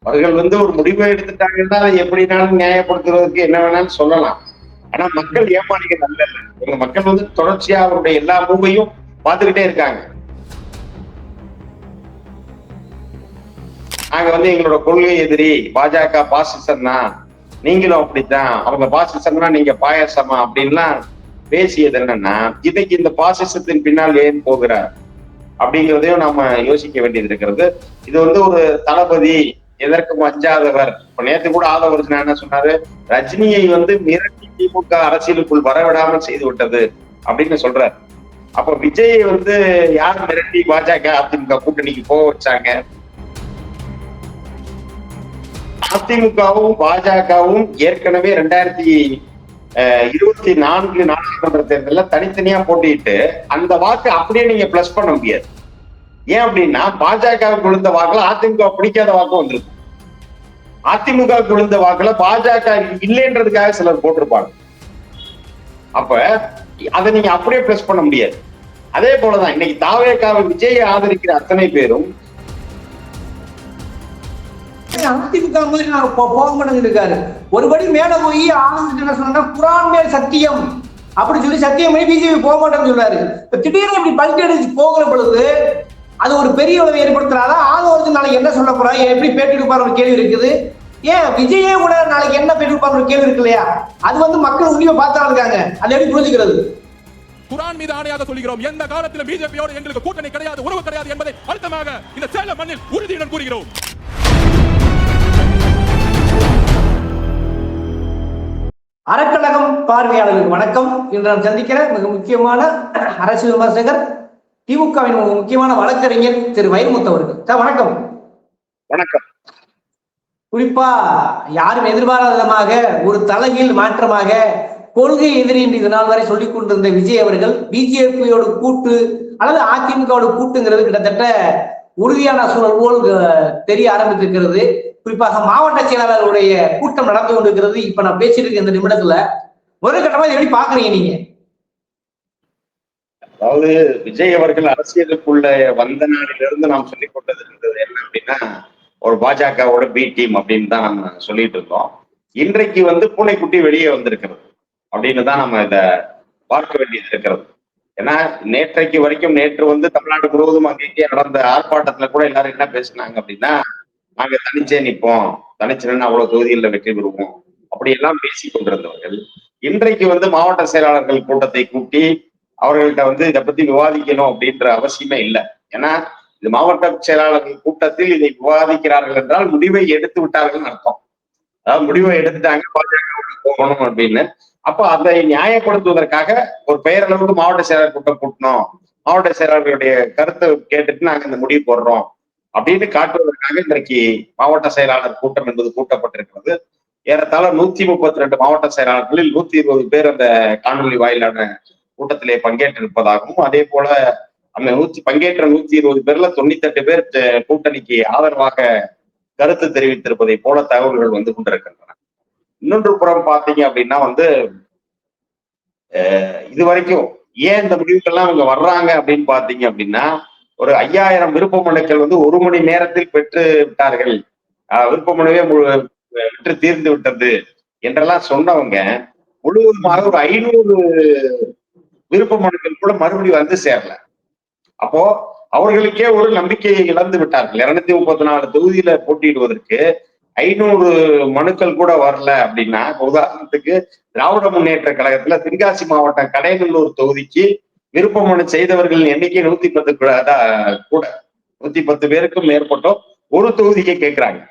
அவர்கள் ஒரு முடிவை எடுத்துட்டாங்கன்னா அதை எப்படினாலும் நியாயப்படுத்துறதுக்கு என்ன வேணாலும் சொல்லலாம். ஆனா மக்கள் ஏமாளிகள் அல்ல. எங்க மக்கள் தொடர்ச்சியா அவருடைய எல்லா மூவையும் பார்த்துக்கிட்டே இருக்காங்க. நாங்க எங்களோட கொள்கை எதிரி, பாஜக பாசிசம் தான், நீங்களும் அப்படித்தான், அவங்க பாசிசம்னா நீங்க பாயாசமா அப்படின்லாம் பேசியது என்னன்னா, இன்னைக்கு இந்த பாசிசத்தின் பின்னால் ஏன் போகிறார் அப்படிங்கிறதையும் நாம யோசிக்க வேண்டியது இருக்கிறது. இது ஒரு தளபதி எதற்கும் அஞ்சாதவர். இப்ப நேத்து கூட ஆதவர்ஜுனா என்ன சொன்னாரு, ரஜினியை மிரட்டி திமுக அரசியலுக்குள் வரவிடாமல் செய்து விட்டது அப்படின்னு சொல்றாரு. அப்ப விஜயை யார் மிரட்டி பாஜக அதிமுக கூட்டணிக்கு போக வச்சாங்க? அதிமுகவும் பாஜகவும் ஏற்கனவே 2024 நாடாளுமன்ற தேர்தலில் தனித்தனியா போட்டிட்டு அந்த வாக்கு அப்படியே நீங்க பிளஸ் பண்ண முடியாது. ஏன் அப்படின்னா பாஜகவுக்கு விழுந்த வாக்குல அதிமுக பிடிக்காத வாக்கு வந்திருக்கும். அதிமுகவுக்கு விழுந்த வாக்குல பாஜக இல்லைன்றதுக்காக சிலர் போட்டிருப்பாங்க. அப்ப அதை நீங்க அப்படியே பிளஸ் பண்ண முடியாது. அதே போலதான் இன்னைக்கு தாவேகாவை விஜயை ஆதரிக்கிற அத்தனை பேரும் அதிமுக மாதிரி நான் போக மாட்டேன்னு இருக்காரு. ஒருபடி மேல போய் ஆனந்த் என்ன சொன்னா குரான் மேல் சத்தியம் அப்படி சொல்லி சத்தியம் பண்ணி பிஜேபி போக மாட்டேன்னு சொல்றாரு. இப்ப திடீர்னு இப்படி பல்டி அடிச்சு போகிற பொழுது அது ஒரு பெரிய உதவி ஏற்படுத்துறாரா? ஆதரவு நாளைக்கு என்ன சொல்ல போறா, எப்படி பேட்டி எடுப்பார் ஒரு கேள்வி இருக்குது. ஏன் விஜயே கூட நாளைக்கு என்ன பேட்டி எடுப்பார் ஒரு கேள்வி இருக்கு இல்லையா? அது மக்கள் உண்மையை பார்த்தா இருக்காங்க. அதை எப்படி புரிஞ்சுக்கிறது? குரான் மீது ஆணையாக சொல்கிறோம், எந்த காலத்திலும் பிஜேபியோடு எங்களுக்கு கூட்டணி கிடையாது, உறவு கிடையாது என்பதை அழுத்தமாக இந்த சேலம் மண்ணில் உறுதியுடன் கூறுகிறோம். அறக்கழகம் பார்வையாளர்களுக்கு வணக்கம். இன்று நாம் சந்திக்கிற மிக முக்கியமான அரசியல் விமர்சகர், திமுகவின் முக்கியமான வழக்கறிஞர் திரு வைரமுத்து அவர்கள். சார் வணக்கம். வணக்கம். குறிப்பா யாரும் எதிர்பாராத விதமாக ஒரு தலைகீழ் மாற்றமாக கொள்கை எதிரி என்று இது நாள் வரை சொல்லிக் கொண்டிருந்த விஜய் அவர்கள் பிஜேபியோட கூட்டு அல்லது அதிமுகவோட கூட்டுங்கிறது கிட்டத்தட்ட உறுதியான சூழல் போல் தெரிய ஆரம்பித்திருக்கிறது. குறிப்பாக மாவட்ட செயலாளர்களுடைய கூட்டம் நடந்து கொண்டிருக்கிறது. இப்ப நான் பேசிட்டு இருக்க இந்த நிமிடத்துல ஒரு கட்டமா எப்படி பாக்குறீங்க நீங்க? அதாவது விஜய் அவர்கள் அரசியலுக்குள்ள வந்த நாளிலிருந்து நாம் சொல்லிக் கொண்டது இருந்தது என்ன அப்படின்னா, ஒரு பாஜகவோட பி டீம் அப்படின்னு தான் நம்ம சொல்லிட்டு இருந்தோம். இன்றைக்கு பூனைக்குட்டி வெளியே வந்திருக்கிறது அப்படின்னு தான் நம்ம இத பார்க்க வேண்டியது இருக்கிறது. ஏன்னா நேற்றைக்கு வரைக்கும் நேற்று தமிழ்நாடு முழுவதும் அங்கேயே நடந்த ஆர்ப்பாட்டத்துல கூட எல்லாரும் என்ன பேசினாங்க அப்படின்னா, நாங்க தனிச்சே நிற்போம், தனிச்சு நின்று அவ்வளவு தொகுதிகளில் வெற்றி பெறுவோம் அப்படி எல்லாம் பேசி கொண்டிருந்தவர்கள் இன்றைக்கு மாவட்ட செயலாளர்கள் கூட்டத்தை கூட்டி அவர்கள்ட்ட இதை பத்தி விவாதிக்கணும் அப்படின்ற அவசியமே இல்லை. ஏன்னா இது மாவட்ட செயலாளர்கள் கூட்டத்தில் இதை விவாதிக்கிறார்கள் என்றால் முடிவை எடுத்து விட்டார்கள் அர்த்தம். அதாவது முடிவை எடுத்துட்டாங்க பாஜக போகணும் அப்படின்னு. அப்ப அதை நியாயப்படுத்துவதற்காக ஒரு பெயரளவுக்கு மாவட்ட செயலாளர் கூட்டம் கூட்டணும், மாவட்ட செயலாளர்களுடைய கருத்தை கேட்டுட்டு நாங்க இந்த முடிவு போடுறோம் அப்படின்னு காட்டுவதற்காக இன்றைக்கு மாவட்ட செயலாளர் கூட்டம் என்பது கூட்டப்பட்டிருக்கிறது. ஏறத்தாழ 132 மாவட்ட செயலாளர்களில் 120 பேர் அந்த காணொலி வாயிலான கூட்டத்திலே பங்கேற்றிருப்பதாகவும், அதே போல அந்த பங்கேற்ற 120 பேர்ல 98 பேர் கூட்டணிக்கு ஆதரவாக கருத்து தெரிவித்திருப்பதை போல தகவல்கள் வந்து கொண்டிருக்கின்றன. இன்னொன்று புறம் பாத்தீங்க அப்படின்னா இது வரைக்கும் ஏன் இந்த முடிவுக்கெல்லாம் இவங்க வர்றாங்க அப்படின்னு பாத்தீங்க அப்படின்னா, ஒரு 5000 விருப்ப மனுக்கள் 1 மணி நேரத்தில் பெற்று விட்டார்கள், விருப்ப மனுவே விற்று தீர்ந்து விட்டது என்றெல்லாம் சொன்னவங்க முழுவதுமாக ஒரு 500 விருப்ப மனுக்கள் கூட மறுபடியும் சேரல. அப்போ அவர்களுக்கே ஒரு நம்பிக்கையை இழந்து விட்டார்கள். 234 தொகுதியில போட்டியிடுவதற்கு 500 மனுக்கள் கூட வரல அப்படின்னா, உதாரணத்துக்கு திராவிட முன்னேற்ற கழகத்துல தென்காசி மாவட்டம் கடையநல்லூர் தொகுதிக்கு விருப்ப மனு செய்தவர்களின் எண்ணிக்கை 110 கூட 110 பேருக்கும் மேற்பட்டோம் ஒரு தொகுதிக்கு கேட்கிறாங்க.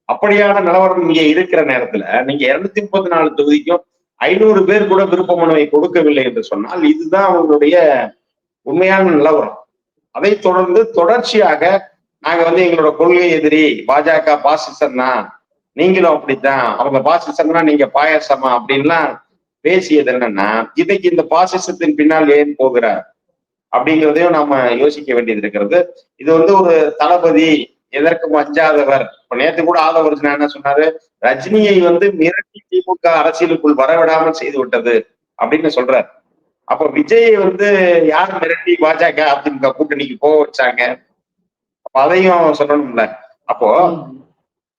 அப்படியான நிலவரம் இங்க இருக்கிற நேரத்துல நீங்க 234 தொகுதிக்கும் 500 பேர் கூட விருப்ப மனுவை கொடுக்கவில்லை என்று சொன்னால் இதுதான் அவங்களுடைய உண்மையான நிலவரம். அதை தொடர்ந்து தொடர்ச்சியாக நாங்க எங்களோட கொள்கை எதிரி, பாஜக பாசிசம் தான், நீங்களும் அப்படித்தான், அவங்க பாசிசம்னா நீங்க பாயாசமா அப்படின்லாம் பேசியது என்னன்னா, இன்னைக்கு இந்த பாசிசத்தின் பின்னால் ஏன் போகிறார் அப்படிங்கிறதையும் நாம யோசிக்க வேண்டியது இருக்கிறது. இது ஒரு தளபதி எதற்கும் அஞ்சாதவர். இப்ப நேத்து கூட ஆதவர்ஜுனா என்ன சொன்னாரு, ரஜினியை மிரட்டி திமுக அரசியலுக்குள் வரவிடாமல் செய்து விட்டது அப்படின்னு சொல்றாரு. அப்ப விஜயை யார் மிரட்டி பாஜக அதிமுக கூட்டணிக்கு போக வச்சாங்க? அதையும் சொல்லணும்ல. அப்போ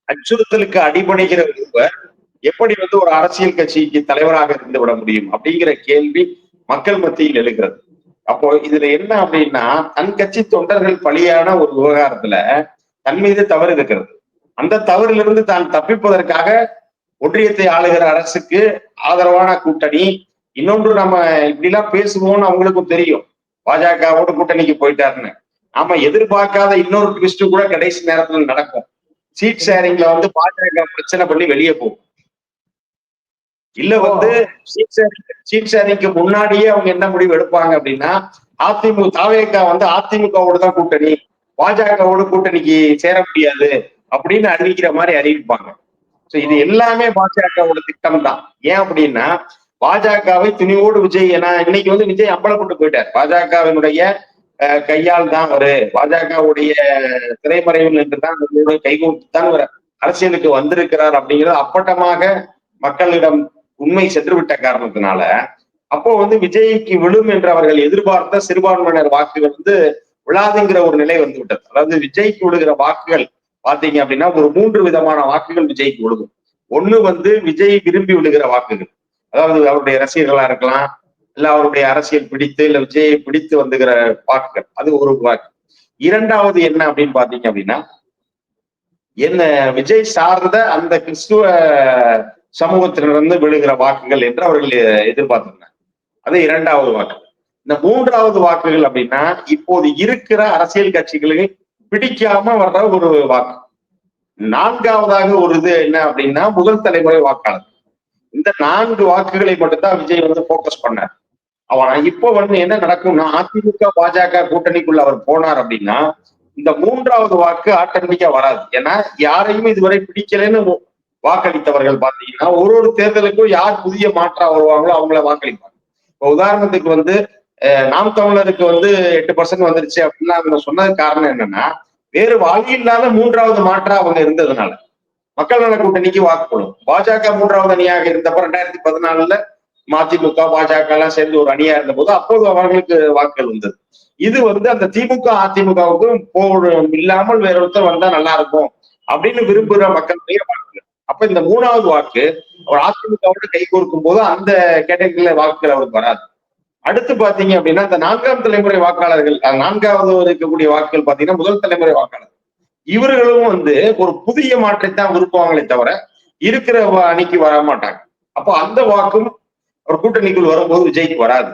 அச்சுறுத்தலுக்கு அடிபணிகிற ஒருவர் எப்படி வந்து ஒரு அரசியல் கட்சிக்கு தலைவராக இருந்து விட முடியும் அப்படிங்கிற கேள்வி மக்கள் மத்தியில் எழுகிறது. அப்போ இதுல என்ன அப்படின்னா, தன் கட்சி தொண்டர்கள் பலியான ஒரு விவகாரத்துல தன் மீது தவறு இருக்கிறது. அந்த தவறிலிருந்து தான் தப்பிப்பதற்காக ஒன்றியத்தை ஆளுகிற அரசுக்கு ஆதரவான கூட்டணி. இன்னொன்று, நம்ம இப்படிலாம் பேசுவோம்னு அவங்களுக்கும் தெரியும், பாஜகவோட கூட்டணிக்கு போயிட்டாருன்னு. நாம எதிர்பார்க்காத இன்னொரு ட்விஸ்ட் கூட கடைசி நேரத்துல நடக்கும். சீட் ஷேரிங்ல வந்து பாஜக பிரச்சனை பண்ணி வெளியே போகும். இல்ல வந்து சீட் ஷேரிங்க்கு முன்னாடியே அவங்க என்ன முடிவு எடுப்பாங்க அப்படின்னா, தாவேகா வந்து அதிமுகவோட தான் கூட்டணி, பாஜகவோட கூட்டணிக்கு சேர முடியாது அப்படின்னு அறிவிக்கிற மாதிரி அறிவிப்பாங்க. இது எல்லாமே பாஜகவோட திட்டம் தான். ஏன் அப்படின்னா, பாஜகவை துணிவோடு விஜய், ஏன்னா இன்னைக்கு வந்து விஜய் அம்பலப்பட்டு போயிட்டார். பாஜகவினுடைய கையால் தான் அவரு, பாஜகவுடைய திரைமறைவில் நின்றுதான் கைகூப்பித்தான் அரசியலுக்கு வந்திருக்கிறார் அப்படிங்கிறது அப்பட்டமாக மக்களிடம் உண்மை சென்றுவிட்ட காரணத்தினால, அப்போ வந்து விஜய்க்கு விழும் என்று அவர்கள் எதிர்பார்த்த சிறுபான்மையினர் வாக்குகள் வந்து விழாதுங்கிற ஒரு நிலை வந்து விட்டது. அதாவது விஜய்க்கு விழுகிற வாக்குகள் பாத்தீங்க அப்படின்னா ஒரு 3 விதமான வாக்குகள் விஜய்க்கு விழுகும். ஒண்ணு வந்து விஜய் விரும்பி விழுகிற வாக்குகள், அதாவது அவருடைய ரசிகர்களா இருக்கலாம், இல்ல அவருடைய அரசியல் பிடித்து, இல்ல விஜயை பிடித்து வந்துகிற வாக்குகள், அது ஒரு வாக்கு. இரண்டாவது என்ன அப்படின்னு பாத்தீங்க அப்படின்னா, என்ன விஜய் சார்ந்த அந்த கிறிஸ்துவ சமூகத்திலிருந்து விழுகிற வாக்குகள் என்று அவர்கள் எதிர்பார்த்திருந்தாங்க. அது இரண்டாவது வாக்கு. இந்த மூன்றாவது வாக்குகள் அப்படின்னா, இப்போது இருக்கிற அரசியல் கட்சிகளுக்கு பிடிக்காம வர்ற ஒரு வாக்கு. நான்காவதாக ஒரு இது என்ன அப்படின்னா, முதல் தலைமுறை வாக்காளர். இந்த 4 வாக்குகளை மட்டும்தான் விஜய் வந்து போக்கஸ் பண்ணார். அவன் இப்போ வந்து என்ன நடக்கும்னா, அதிமுக பாஜக கூட்டணிக்குள்ள அவர் போனார் அப்படின்னா, இந்த 3வது வாக்கு ஆட்டோமேட்டிக்கா வராது. ஏன்னா யாரையும் இதுவரை பிடிக்கலன்னு வாக்களித்தவர்கள் பாத்தீங்கன்னா, ஒரு தேர்தலுக்கும் யார் புதிய மாற்றா வருவாங்களோ அவங்கள வாக்களிப்பாங்க. இப்போ உதாரணத்துக்கு வந்து நாம் தமிழருக்கு வந்து 8% வந்துருச்சு அப்படின்னா அவங்க சொன்னது காரணம் என்னன்னா, வேறு வழி இல்லாத 3வது மாற்றா அவங்க இருந்ததுனால மக்கள் நல கூட்டணிக்கு வாக்குப்படும். பாஜக 3வது அணியாக இருந்தப்ப 2014 மதிமுக பாஜக எல்லாம் சேர்ந்து ஒரு அணியா இருந்த போது அப்போது அவர்களுக்கு வாக்குகள் வந்தது. இது வந்து அந்த திமுக அதிமுகவுக்கும் இல்லாமல் வேற ஒருத்தர் வந்தா நல்லா இருக்கும் அப்படின்னு விரும்புகிற மக்களுடைய வாக்குகள். அப்ப இந்த 3வது வாக்கு அவர் அதிமுகவோட கை கோர்க்கும் போது அந்த கேட்டகரியில வாக்குகள் அவருக்கு வராது. அடுத்து பாத்தீங்க அப்படின்னா, இந்த 4ஆம் தலைமுறை வாக்காளர்கள், 4வது இருக்கக்கூடிய வாக்குகள் பாத்தீங்கன்னா முதல் தலைமுறை வாக்காளர். இவர்களும் வந்து ஒரு புதிய மாற்றத்தான் விரும்புவாங்களே தவிர இருக்கிற அணிக்கு வர மாட்டாங்க. அப்போ அந்த வாக்கும் ஒரு கூட்டணிக்குள் வரும்போது விஜய்க்கு வராது.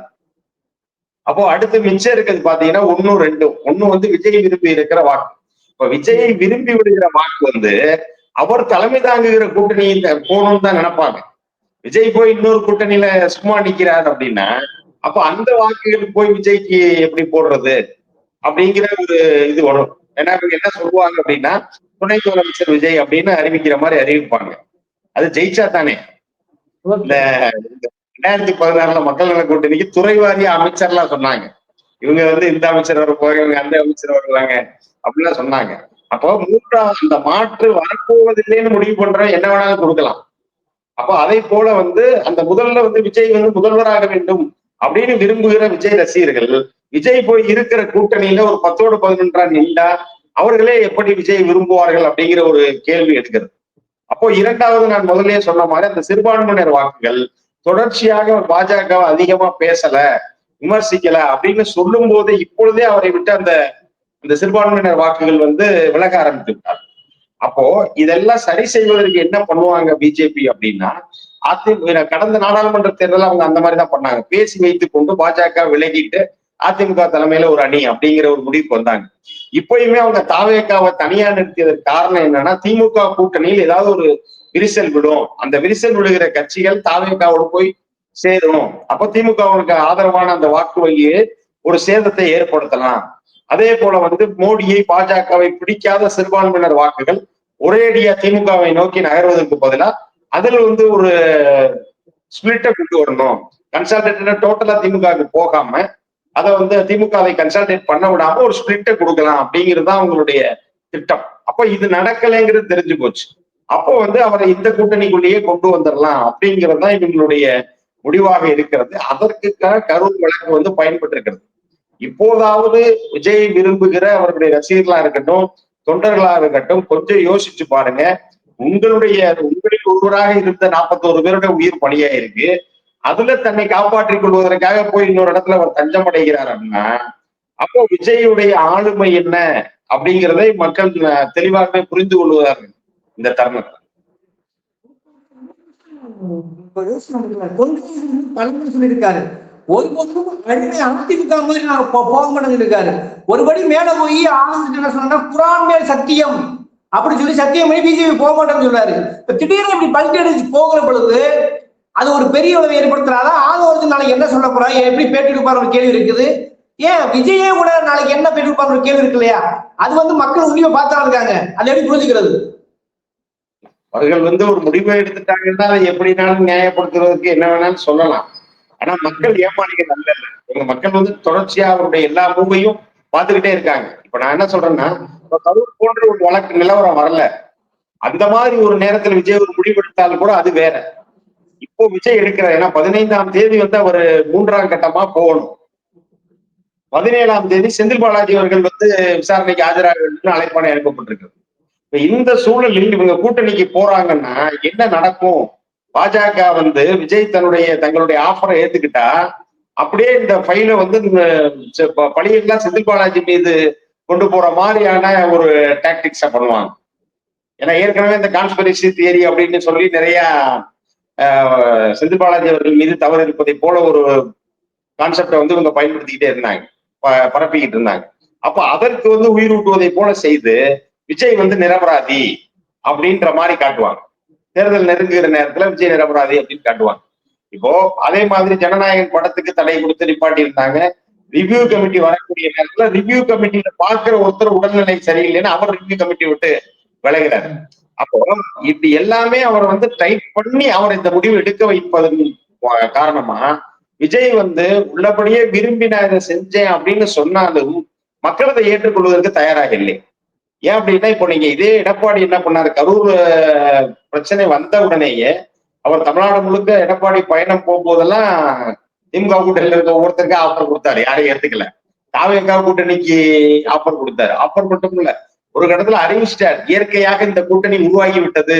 அப்போ அடுத்து மிச்சம் இருக்கிறது பாத்தீங்கன்னா 1, 2. 1 வந்து விஜய் விரும்பி இருக்கிற வாக்கு. இப்ப விஜயை விரும்பி விடுகிற வாக்கு வந்து அவர் தலைமை தாங்குகிற கூட்டணியில் போகணும்னு தான் நினைப்பாங்க. விஜய் போய் இன்னொரு கூட்டணியில சும்மா நிக்கிறார் அப்படின்னா, அப்ப அந்த வாக்குகள் போய் விஜய்க்கு எப்படி போடுறது அப்படிங்கிற ஒரு இது வரும். ஏன்னா இவங்க என்ன சொல்லுவாங்க அப்படின்னா, துணை முதலமைச்சர் விஜய் அப்படின்னு அறிவிக்கிற மாதிரி அறிவிப்பாங்க. அது ஜெயிச்சா தானே. இந்த 2016 மக்கள் நல கூட்டணிக்கு துறை வாரிய அமைச்சர்லாம் சொன்னாங்க. இவங்க வந்து இந்த அமைச்சர் வருவாங்க, இவங்க அந்த அமைச்சர் வருவாங்க அப்படின்லாம் சொன்னாங்க. அப்போ 3வது அந்த மாற்று வரப்போவதில்லைன்னு முடிவு பண்ற என்ன வேணாலும் கொடுக்கலாம். அப்போ அதை போல வந்து அந்த முதல்ல வந்து விஜய் வந்து முதல்வராக வேண்டும் அப்படின்னு விரும்புகிற விஜய் ரசிகர்கள் விஜய் போய் இருக்கிற கூட்டணியில ஒரு 10ஓடு 11 நின்றா அவர்களே எப்படி விஜய் விரும்புவார்கள் அப்படிங்கிற ஒரு கேள்வி எடுக்கிறது. அப்போ இரண்டாவது நான் முதல்லயே சொன்ன மாதிரி அந்த சிறுபான்மையினர் வாக்குகள் தொடர்ச்சியாக பாஜக அதிகமா பேசல, விமர்சிக்கல அப்படின்னு சொல்லும் போது இப்பொழுதே அவரை விட்டு அந்த சிறுபான்மையினர் வாக்குகள் வந்து விலக ஆரம்பித்து விட்டார். அப்போ இதெல்லாம் சரி செய்வதற்கு என்ன பண்ணுவாங்க பிஜேபி அப்படின்னா, கடந்த நாடாளுமன்ற தேர்தல் அவங்க அந்த மாதிரிதான் பண்ணாங்க. பேசி வைத்துக் கொண்டு பாஜக விலகிட்டு அதிமுக தலைமையில ஒரு அணி அப்படிங்கிற ஒரு முடிவுக்கு வந்தாங்க. இப்பயுமே அவங்க தாவேகாவை தனியா நிறுத்தியதற்கு காரணம் என்னன்னா, திமுக கூட்டணியில் ஏதாவது ஒரு விரிசல் விடும், அந்த விரிசல் விடுகிற கட்சிகள் தாவேகாவோடு போய் சேரும், அப்ப திமுகவுக்கு ஆதரவான அந்த வாக்கு வங்கியை ஒரு சேதத்தை ஏற்படுத்தலாம். அதே போல வந்து மோடியை பாஜகவை பிடிக்காத சிறுபான்மையினர் வாக்குகள் ஒரேடியா திமுகவை நோக்கி நகர்வதற்கு பதிலா அதில் வந்து ஒரு ஸ்பிளிட்டை கொண்டு வரணும். கன்சால்டேட்டா டோட்டலா திமுகவுக்கு போகாம அதை வந்து திமுகவை கன்சல்டேட் பண்ண விடாம ஒரு ஸ்பிளிட்டை கொடுக்கலாம் அப்படிங்கிறது தான் அவங்களுடைய திட்டம். அப்ப இது நடக்கலைங்கிறது தெரிஞ்சு போச்சு. அப்போ வந்து அவரை இந்த கூட்டணிக்குள்ளேயே கொண்டு வந்துடலாம் அப்படிங்கிறது தான் இவங்களுடைய முடிவாக இருக்கிறது. அதற்காக கரூர் வழக்கு வந்து பயன்பட்டு இருக்கிறது. இப்போதாவது விஜய் விரும்புகிற அவர்களுடைய ரசிகர்களா இருக்கட்டும், தொண்டர்களா இருக்கட்டும், கொஞ்சம் யோசிச்சு பாருங்க. உங்களில் ஒருவராக இருந்த 41 பேருடைய உயிர் பலியா இருக்கு. அதுல தன்னை காப்பாற்றிக் கொள்வதற்காக போய் இன்னொரு இடத்துல அவர் தஞ்சம் அடைகிறார் அப்படின்னா, அப்போ விஜயுடைய ஆளுமை என்ன அப்படிங்கிறதை மக்கள் தெளிவாகவே புரிந்து கொள்வதார்கள் இந்த தருணத்தில். பலமுறை சொல்லியிருக்காரு, ஒரு பக்கம் அடிமை அதிமுக மாதிரி நான் போக மாட்டேன்னு இருக்காரு. ஒருபடி மேல போய் ஆனந்த் என்ன சொன்னா குரான் மேல் சத்தியம் அப்படி சொல்லி சத்தியம் பண்ணி பிஜேபி போக மாட்டேன்னு சொல்றாரு. இப்ப திடீர்னு இப்படி பல்ட்டி அடிச்சு போகிற பொழுது அது ஒரு பெரிய விளைவை ஏற்படுத்துறாதா? ஆதரவு நாளைக்கு என்ன சொல்ல போறா, எப்படி பேட்டி எடுப்பார் ஒரு கேள்வி இருக்குது. ஏன் விஜயே கூட நாளைக்கு என்ன பேட்டி எடுப்பார் ஒரு கேள்வி இருக்கு இல்லையா? அது மக்கள் உண்மையை பார்த்தா இருக்காங்க, அதை எப்படி புரிஞ்சுக்கிறது? அவர்கள் ஒரு முடிவை எடுத்துட்டாங்கன்னா அதை எப்படினாலும் நியாயப்படுத்துறதுக்கு என்ன வேணாலும் சொல்லலாம். ஆனா மக்கள் ஏமாளிகள் அல்ல. உங்க மக்கள் தொடர்ச்சியா அவருடைய எல்லா மூவையும் பார்த்துக்கிட்டே இருக்காங்க. இப்ப நான் என்ன சொல்றேன்னா, கரூர் போன்ற ஒரு வழக்கு நிலவரம் வரல, அந்த மாதிரி ஒரு நேரத்தில் விஜய் ஒரு முடிவு எடுத்தாலும் கூட அது வேற. இப்போ விஜய் எடுக்கிறார், ஏன்னா 15ஆம் தேதி அவர் 3ஆம் கட்டமா போகணும். 17ஆம் தேதி செந்தில் பாலாஜி அவர்கள் விசாரணைக்கு ஆஜராக வேண்டும் அழைப்பாணை அனுப்பப்பட்டிருக்கு. இந்த சூழலில் இவங்க கூட்டணிக்கு போறாங்கன்னா என்ன நடக்கும்? பாஜக விஜய் தங்களுடைய ஆஃபரை ஏத்துக்கிட்டா அப்படியே இந்த ஃபைல பழியெல்லாம் செந்தில் பாலாஜி மீது கொண்டு போற மாதிரியான ஒரு டாக்டிக்ஸ பண்ணுவாங்க. ஏன்னா ஏற்கனவே இந்த கான்ஸ்பிரசி தியரி அப்படின்னு சொல்லி நிறைய செந்தில் பாலாஜி அவர்கள் மீது தவறு இருப்பதை போல ஒரு கான்செப்டை இவங்க பயன்படுத்திக்கிட்டே இருந்தாங்க, பரப்பிக்கிட்டு இருந்தாங்க. அப்ப அதற்கு உயிர் ஊட்டுவதை போல செய்து விஜய் நிரபராதி அப்படின்ற மாதிரி காட்டுவாங்க. தேர்தல் நெருங்குகிற நேரத்துல விஜய் நிரபராதி அப்படின்னு காட்டுவாங்க. இப்போ அதே மாதிரி ஜனநாயகன் படத்துக்கு தடை கொடுத்து நிப்பாட்டி இருந்தாங்க. ரிவ்யூ கமிட்டி வரக்கூடிய நேரத்துல ரிவ்யூ கமிட்டியில பாக்குற ஒருத்தர் உடல்நிலை சரியில்லைன்னு அவர் ரிவ்யூ கமிட்டி விட்டு விலகிறாரு. அப்போ இப்படி எல்லாமே அவர் டைட் பண்ணி அவர் இந்த முடிவு எடுக்க வைப்பதன் காரணமா விஜய் உள்ளபடியே விரும்பி நான் இதை செஞ்சேன் அப்படின்னு சொன்னாலும் மக்கள் அதை ஏற்றுக்கொள்வதற்கு தயாராக இல்லை. ஏன் அப்படின்னா, இப்போ நீங்க இதே எடப்பாடி என்ன பண்ணாரு, கரூர் பிரச்சனை வந்த உடனேயே அவர் தமிழ்நாடு முழுக்க எடப்பாடி பயணம் போகும்போதெல்லாம் திமுக கூட்டணியில் இருக்க ஒவ்வொருத்தருக்கு ஆஃபர் கொடுத்தாரு, யாரையும் ஏத்துக்கல. தாவேகா கூட்டணிக்கு ஆஃபர் கொடுத்தாரு. ஆஃபர் மட்டும் இல்ல, ஒரு கட்டத்துல அறிவிச்சிட்டார், இயற்கையாக இந்த கூட்டணி உருவாகி விட்டது,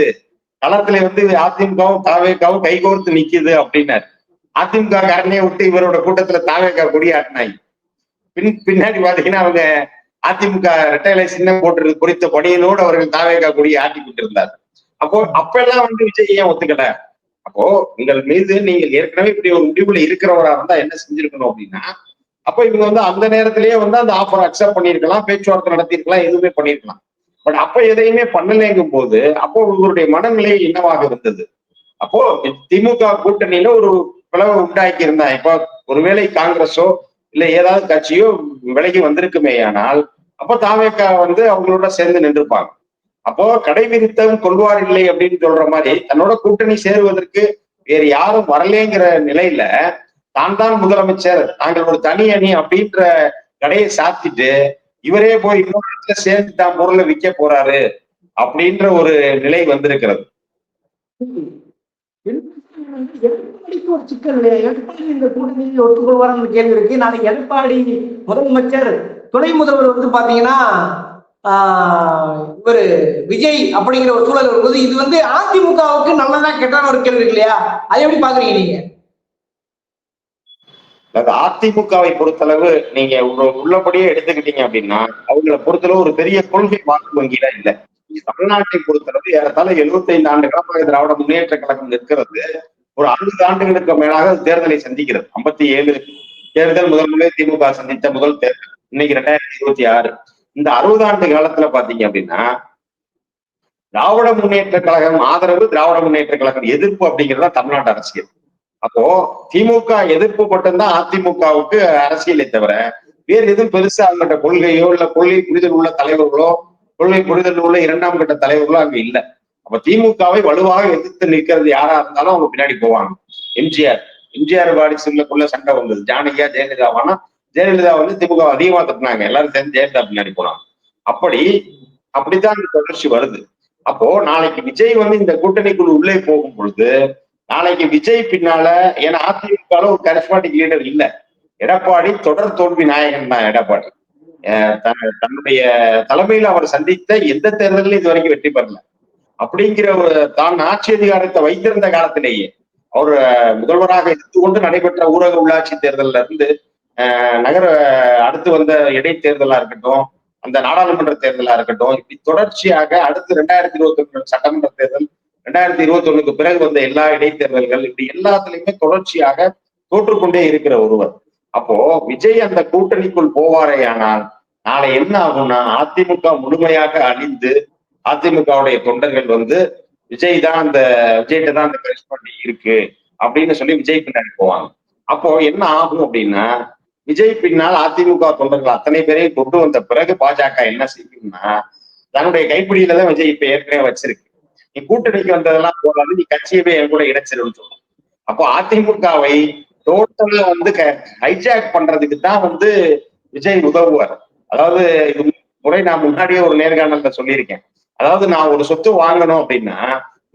களத்துல அதிமுகவும் தாவேகாவும் கைகோர்த்து நிக்குது அப்படின்னாரு. அதிமுக காரனையே விட்டு இவரோட கூட்டத்துல தாவேகா கொடியாட்டினாங்க. பின்னாடி பாத்தீங்கன்னா அவங்க அதிமுக ரெட்டைலை சின்னம் போட்டு குறித்த பணியினோடு அவர்கள் தாவேகா கொடியை ஆட்டிக்கிட்டு இருந்தார். அப்பெல்லாம் விஜய் ஏன் ஒத்துக்கல? அப்போ உங்கள் மீது நீங்கள் ஏற்கனவே இப்படி ஒரு முடிவுல இருக்கிறவரா இருந்தா என்ன செஞ்சிருக்கணும் அப்படின்னா, அப்ப இவங்க அந்த நேரத்திலேயே அந்த ஆஃபர் அக்செப்ட் பண்ணிருக்கலாம், பேச்சுவார்த்தை நடத்திருக்கலாம், எதுவுமே பண்ணிருக்கலாம். பட் அப்ப எதையுமே பண்ணலைங்கும் போது அப்போ இவருடைய மனநிலை என்னவாக இருந்தது? அப்போ திமுக கூட்டணியில ஒரு பிளவு உண்டாக்கி இருந்தா, இப்போ ஒருவேளை காங்கிரஸோ இல்ல ஏதாவது கட்சியோ விலகி வந்திருக்குமே ஆனால் அப்போ தாவேகா அவங்களோட சேர்ந்து நின்றுப்பாங்க. அப்போ கடைவிரித்தம் கொள்வார் இல்லை அப்படின்னு சொல்ற மாதிரி தன்னோட கூட்டணி சேருவதற்கு வேறு யாரும் வரலேங்கிற நிலையில தான் முதலமைச்சர், நாங்கள் ஒரு தனி அணி அப்படின்ற கடையை சாத்திட்டு இவரே போய் இன்னொரு இடத்துல சேர்ந்து தான் பொருளை விற்க போறாரு அப்படின்ற ஒரு நிலை வந்திருக்கிறது. எடப்பாடிக்கு ஒரு சிக்கல் இல்லையா? எடப்பாடி இந்த கூட்டணியை ஒத்துக்கொள்வார் கேள்வி இருக்கு. நாளைக்கு எடப்பாடி முதலமைச்சர், துணை முதல்வர் பாத்தீங்கன்னா இவரு விஜய் அப்படிங்கிற ஒரு சூழல் வரும்போது இது அதிமுகவுக்கு நல்லதா கெட்டான ஒரு கேள்வி இருக்கு இல்லையா? அதை எப்படி பாக்குறீங்க நீங்க? அதிமுகவை பொறுத்தளவு நீங்க உள்ளபடியே எடுத்துக்கிட்டீங்க அப்படின்னா அவங்களை பொறுத்தளவு ஒரு பெரிய கொள்கை வாக்கு வங்கியில இல்லை. தமிழ்நாட்டை பொறுத்தளவு ஏறத்தாழ 75 ஆண்டு காலமாக திராவிட முன்னேற்ற கழகம் இருக்கிறது. ஒரு 60 ஆண்டுகளுக்கு மேலாக தேர்தலை சந்திக்கிறது. 57 தேர்தல் முதல் முறை திமுக சந்தித்த முதல் தேர்தல், இன்னைக்கு 2026. இந்த 60 ஆண்டு காலத்துல பாத்தீங்க அப்படின்னா திராவிட முன்னேற்ற கழகம் ஆதரவு, திராவிட முன்னேற்ற கழகம் எதிர்ப்பு அப்படிங்கிறதா தமிழ்நாட்டு அரசியல். அப்போ திமுக எதிர்ப்பு மட்டும்தான் அதிமுகவுக்கு அரசியலை தவிர வேறு எதுவும் பெருசா அவங்கள்ட்ட கொள்கையோ இல்ல கொள்கை புரிதல் உள்ள தலைவர்களோ, கொள்கை புரிதல் உள்ள 2ஆம் கட்ட தலைவர்களோ அங்க இல்ல. அப்ப திமுகவை வலுவாக எதிர்த்து நிற்கிறது யாரா இருந்தாலும் அவங்க பின்னாடி போவாங்க. எம்ஜிஆர் வாரிசுக்குள்ள சண்டை வந்தது, ஜானகியா ஜெயலலிதாவானா ஜெயலலிதா திமுக அதிகமா தட்டினாங்க, எல்லாரும் சேர்ந்து ஜெயலலிதா பின்னாடி போனாங்க. அப்படித்தான் இந்த தொடர்ச்சி வருது. அப்போ நாளைக்கு விஜய் இந்த கூட்டணிக்குழு உள்ளே போகும் பொழுது நாளைக்கு விஜய் பின்னால, ஏன்னா அதிமுக ஒரு கரிஸ்மாட்டிக் லீடர் இல்ல, எடப்பாடி தொடர் தோல்வி நாயகன் தான். எடப்பாடி தன்னுடைய தலைமையில் அவர் சந்தித்த எந்த தேர்தலிலும் இது வரைக்கும் வெற்றி பெறல. அப்படிங்கிற தான் ஆட்சி அதிகாரத்தை வைத்திருந்த காலத்திலேயே அவர் முதல்வராக இருந்து கொண்டு நடைபெற்ற ஊரக உள்ளாட்சி தேர்தல்ல இருந்து நகர அடுத்து வந்த இடைத்தேர்தலா இருக்கட்டும், அந்த நாடாளுமன்ற தேர்தலா இருக்கட்டும், இப்படி தொடர்ச்சியாக அடுத்து 2021 சட்டமன்ற தேர்தல், 2021க்கு பிறகு வந்த எல்லா இடைத்தேர்தல்கள், இப்படி எல்லாத்துலயுமே தொடர்ச்சியாக தோற்றுக்கொண்டே இருக்கிற ஒருவர். அப்போ விஜய் அந்த கூட்டணிக்குள் போவாரேயானால் நாளை என்ன ஆகும்னா, அதிமுக முழுமையாக அழிந்து அதிமுகவுடைய தொண்டர்கள் விஜய்கிட்ட தான் அந்த கரிஸ்பாண்டி இருக்கு அப்படின்னு சொல்லி விஜய் பின்னாடி போவாங்க. அப்போ என்ன ஆகும் அப்படின்னா, விஜய் பின்னால் அதிமுக தொண்டர்கள் அத்தனை பேரையும் கொண்டு வந்த பிறகு பாஜக என்ன செய்யும்னா, தன்னுடைய கைப்பிடியில தான் விஜய் இப்ப ஏற்கனவே வச்சிருக்கு. நீ கூட்டணிக்கு வந்ததெல்லாம் போதாது, நீ கட்சியவே என் கூட இணைச்சிருன்னு சொல்லும். அப்போ அதிமுகவை டோட்டலா ஹைஜாக் பண்றதுக்கு தான் விஜய் உதவுவார். அதாவது இது முறை நான் முன்னாடியே ஒரு நேர்காணல்ல சொல்லியிருக்கேன். அதாவது நான் ஒரு சொத்து வாங்கணும் அப்படின்னா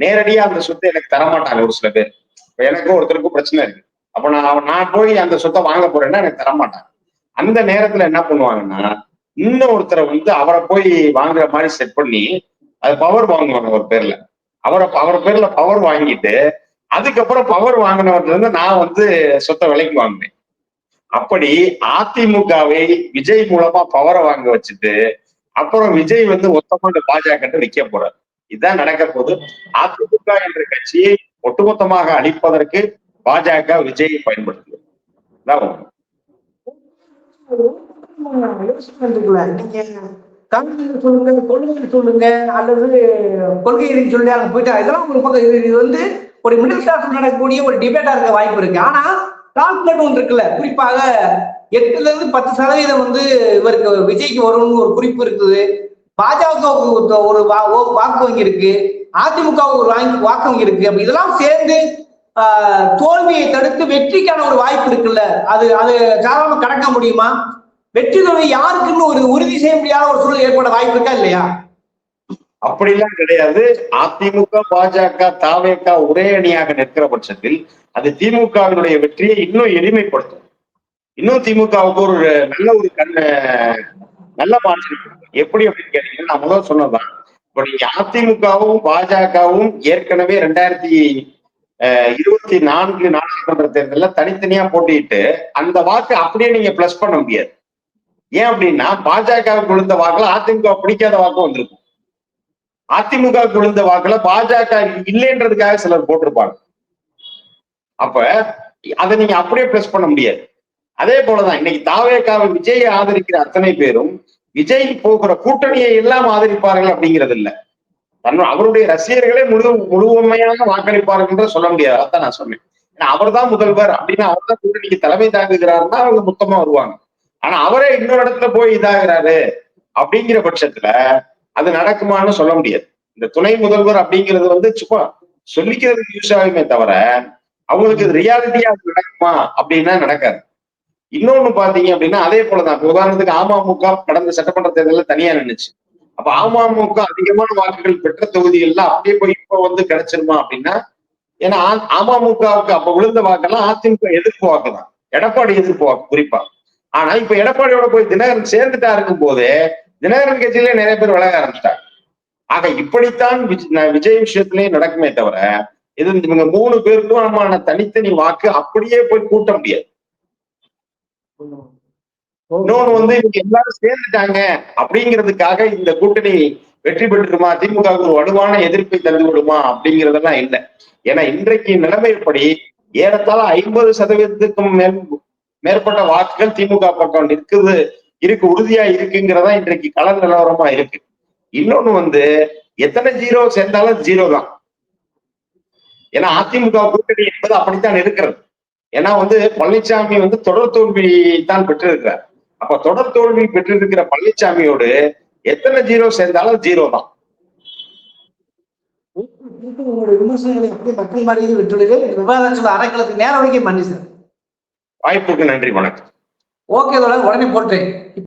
நேரடியா அந்த சொத்தை எனக்கு தரமாட்டாங்க ஒரு சில பேர். இப்ப எனக்கும் ஒருத்தருக்கும் பிரச்சனை இருக்கு. அப்ப நான் போய் அந்த சொத்தை வாங்க போறேன்னா எனக்கு தரமாட்டாங்க. அந்த நேரத்துல என்ன பண்ணுவாங்கன்னா, இன்னொருத்தரை அவரை போய் வாங்குற மாதிரி செட் பண்ணி அது பவர் வாங்குவாங்க ஒரு பேர்ல. அவர் பேர்ல பவர் வாங்கிட்டு அதுக்கப்புறம் பவர் வாங்கினவர்ல இருந்து நான் சொத்தை விலைக்கு வாங்குவேன். அப்படி அதிமுகவை விஜய் மூலமா பவரை வாங்க வச்சுட்டு அப்புறம் விஜய் ஒத்தமாண்டு பாஜக நிக்க போறாரு. இதுதான் நடக்க போது. அதிமுக என்ற கட்சியை ஒட்டுமொத்தமாக அழிப்பதற்கு பாஜக விஜயை பயன்படுத்துது. சொல்லுங்க, கொள்கை சொல்லுங்க, அல்லது கொள்கை சொல்லி அங்க போயிட்டு இதெல்லாம் ஒரு பக்கம். இது ஒரு மிடில் கிளாஸ் நடக்கக்கூடிய ஒரு டிபேட்டா இருக்க வாய்ப்பு இருக்கு. ஆனா டார்கெட் ஒன்று இருக்குல்ல, குறிப்பாக 8% இவருக்கு விஜய்க்கு வரும்னு ஒரு குறிப்பு இருக்குது. பாஜகவுக்கு ஒரு வாக்கு வங்கி இருக்கு, அதிமுகவுக்கு ஒரு வாக்கு வங்கி இருக்கு. அப்ப இதெல்லாம் சேர்ந்து தோல்வியை தடுத்து வெற்றிக்கான ஒரு வாய்ப்பு இருக்குல்ல, அது சாதாரண கடக்க முடியுமா? வெற்றி தோல்வி யாருக்குன்னு ஒரு உறுதி செய்ய முடியாத ஒரு சூழல் ஏற்பட வாய்ப்பு இருக்கா இல்லையா? அப்படிலாம் கிடையாது. அதிமுக, பாஜக, தாவேக ஒரே அணியாக நிற்கிற பட்சத்தில் அது திமுகவினுடைய வெற்றியை இன்னும் எளிமைப்படுத்தும். இன்னும் திமுகவுக்கு ஒரு நல்ல மாற்றம். எப்படி அப்படின்னு கேட்டீங்கன்னா, நான் முதல் சொன்னதான், இப்ப நீங்க அதிமுகவும் பாஜகவும் ஏற்கனவே 2024 நாடாளுமன்ற தேர்தலில் தனித்தனியா போட்டிட்டு அந்த வாக்கு அப்படியே நீங்க பிளஸ் பண்ண முடியாது. ஏன் அப்படின்னா, பாஜகவுக்கு விழுந்த வாக்குல அதிமுக பிடிக்காத வாக்கு வந்திருக்கும். அதிமுகவுக்கு விழுந்த வாக்குல பாஜக இல்லைன்றதுக்காக சிலர் போட்டிருப்பாங்க. அப்ப அதை நீங்க அப்படியே பிளஸ் பண்ண முடியாது. அதே போலதான் இன்னைக்கு தாவேகாவை விஜயை ஆதரிக்கிற அத்தனை பேரும் விஜய் போகிற கூட்டணியை எல்லாம் ஆதரிப்பார்கள் அப்படிங்கிறது இல்ல. அவருடைய ரசிகர்களே முழுமையாக வாக்களிப்பார்கள் சொல்ல முடியாது. அதான் நான் சொன்னேன். ஏன்னா அவர் தான் முதல்வர் அப்படின்னா, அவர் தான் கூட்டணிக்கு தலைமை தாங்குகிறாருன்னா அவங்க மொத்தமா வருவாங்க. ஆனா அவரே இன்னொரு இடத்துல போய் இதாகிறாரு அப்படிங்கிற பட்சத்துல அது நடக்குமான்னு சொல்ல முடியாது. இந்த துணை முதல்வர் அப்படிங்கிறது சும்மா சொல்லிக்கிறதுக்கு யூஸ் ஆகுமே தவிர அவங்களுக்கு ரியாலிட்டியா நடக்குமா அப்படின்னா நடக்காது. இன்னொன்னு பாத்தீங்க அப்படின்னா, அதே போலதான் உதாரணத்துக்கு அமமுக கடந்த சட்டமன்ற தேர்தலில் தனியா நின்னுச்சு. அப்ப அமமுக அதிகமான வாக்குகள் பெற்ற தொகுதிகள்ல அப்படியே போய் இப்ப கிடைச்சிருமா அப்படின்னா, ஏன்னா அமமுகவுக்கு அப்ப விழுந்த வாக்கெல்லாம் அதிமுக எதிர்ப்பு வாக்குதான், எடப்பாடி எதிர்ப்பு வாக்கு குறிப்பா. ஆனா இப்ப எடப்பாடியோட போய் தினகரன் சேர்ந்துட்டா இருக்கும் போது தினகரன் கட்சியிலே நிறைய பேர் விலக ஆரம்பிச்சிட்டாங்க. ஆக இப்படித்தான் விஜய் விஷயத்திலேயே நடக்குமே தவிர இவங்க 3 பேருக்கும் தனித்தனி வாக்கு அப்படியே போய் கூட்ட முடியாது. இன்னொன்னு இவங்க எல்லாரும் சேர்ந்துட்டாங்க அப்படிங்கிறதுக்காக இந்த கூட்டணி வெற்றி பெற்றுமா, திமுக ஒரு வலுவான எதிர்ப்பை தந்து விடுமா அப்படிங்கிறதெல்லாம் இல்லை. ஏன்னா இன்றைக்கு நிலைமைப்படி ஏறத்தாழ 50%க்கும் மேற்பட்ட வாக்குகள் திமுக பக்கம் இருக்கு உறுதியா இருக்குங்கிறதா இன்றைக்கு கள நிலவரமா இருக்கு. இன்னொன்னு எத்தனை ஜீரோ சேர்ந்தாலும் ஜீரோ தான். ஏன்னா அதிமுக கூட்டணி என்பது அப்படித்தான் இருக்கிறது. ஏன்னா பழனிசாமி தொடர் தோல்வி தான் பெற்றிருக்கிறார். அப்ப தொடர் தோல்வி பெற்றிருக்கிற பழனிசாமியோடு எத்தனை ஜீரோ சேர்ந்தாலும் ஜீரோ தான். விமர்சனங்களை எப்படி மக்கள் மறைந்து விட்டுள்ளது விவாதத்தில் அரைக்களத்துக்கு நேரம் வரைக்கும் மன்னி சார். வாய்ப்புக்கு நன்றி, வணக்கம். ஓகே, உடனே போட்டேன்.